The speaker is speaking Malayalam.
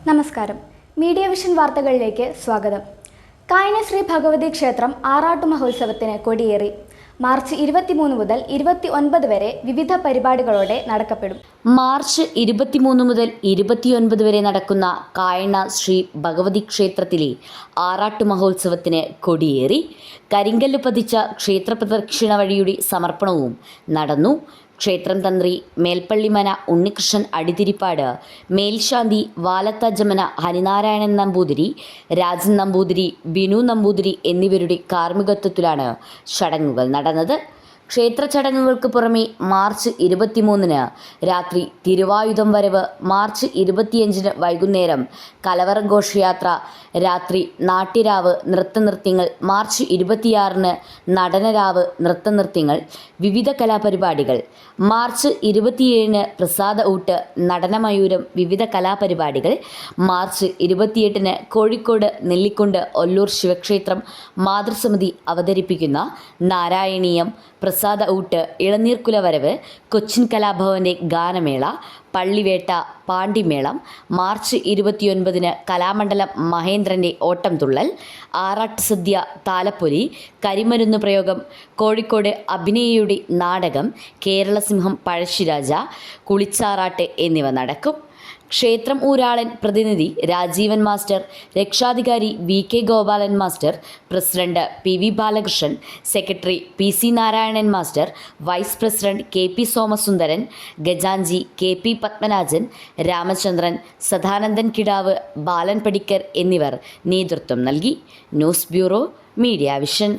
നമസ്കാരം. മീഡിയ വിഷൻ വാർത്തകളിലേക്ക് സ്വാഗതം. കായന ശ്രീ ഭഗവതി ക്ഷേത്രം ആറാട്ടു മഹോത്സവത്തിന് കൊടിയേറി. മാർച്ച് 23 മുതൽ 29 വരെ വിവിധ പരിപാടികളോടെ നടക്കപ്പെടും. മാർച്ച് 23 മുതൽ 29 വരെ നടക്കുന്ന കായണ ശ്രീ ഭഗവതി ക്ഷേത്രത്തിലെ ആറാട്ടു മഹോത്സവത്തിന് കൊടിയേറി. കരിങ്കല്ല് പതിച്ച ക്ഷേത്ര പ്രദക്ഷിണ വഴിയുടെ സമർപ്പണവും നടന്നു. ക്ഷേത്രം തന്ത്രി മേൽപ്പള്ളിമന ഉണ്ണികൃഷ്ണൻ അടിതിരിപ്പാട്, മേൽശാന്തി വാലത്തജമന ഹരിനാരായണൻ നമ്പൂതിരി, രാജൻ നമ്പൂതിരി, ബിനു നമ്പൂതിരി എന്നിവരുടെ കാർമ്മികത്വത്തിലാണ് ചടങ്ങുകൾ നടന്നത്. ക്ഷേത്ര ചടങ്ങുകൾക്ക് പുറമെ മാർച്ച് 23 രാത്രി തിരുവായുധം വരവ്, മാർച്ച് 25 വൈകുന്നേരം കലവറ ഘോഷയാത്ര, രാത്രി നാട്യരാവ്, നൃത്തനൃത്യങ്ങൾ, മാർച്ച് 26 നടനരാവ്, നൃത്തനൃത്യങ്ങൾ, വിവിധ കലാപരിപാടികൾ, മാർച്ച് 27 പ്രസാദ ഊട്ട്, നടനമയൂരം, വിവിധ കലാപരിപാടികൾ, മാർച്ച് 28 കോഴിക്കോട് നെല്ലിക്കുണ്ട് ഒല്ലൂർ ശിവക്ഷേത്രം മാതൃസമിതി അവതരിപ്പിക്കുന്ന നാരായണീയം, പ്രസാദ ഊട്ട്, ഇളനീർക്കുല വരവ്, കൊച്ചിൻ കലാഭവന്റെ ഗാനമേള, പള്ളിവേട്ട, പാണ്ടിമേളം, മാർച്ച് 29 കലാമണ്ഡലം മഹേന്ദ്രൻ്റെ ഓട്ടംതുള്ളൽ, ആറാട്ട് സദ്യ, താലപ്പൊലി, കരിമരുന്ന് പ്രയോഗം, കോഴിക്കോട് അഭിനയയുടെ നാടകം, കേരളസിംഹം പഴശ്ശിരാജ, കുളിച്ചാറാട്ട് എന്നിവ നടക്കും. ക്ഷേത്രം ഊരാളൻ പ്രതിനിധി രാജീവൻ മാസ്റ്റർ, രക്ഷാധികാരി VK Gopalan master, president PV Balakrishnan, secretary PC Narayanan master, vice president KP Somasundaran, ഖജാൻജി KP പത്മനാഭൻ, രാമചന്ദ്രൻ, സദാനന്ദൻ കിടാവ്, ബാലൻ പടിക്കർ എന്നിവർ നേതൃത്വം നൽകി. News bureau, media vision.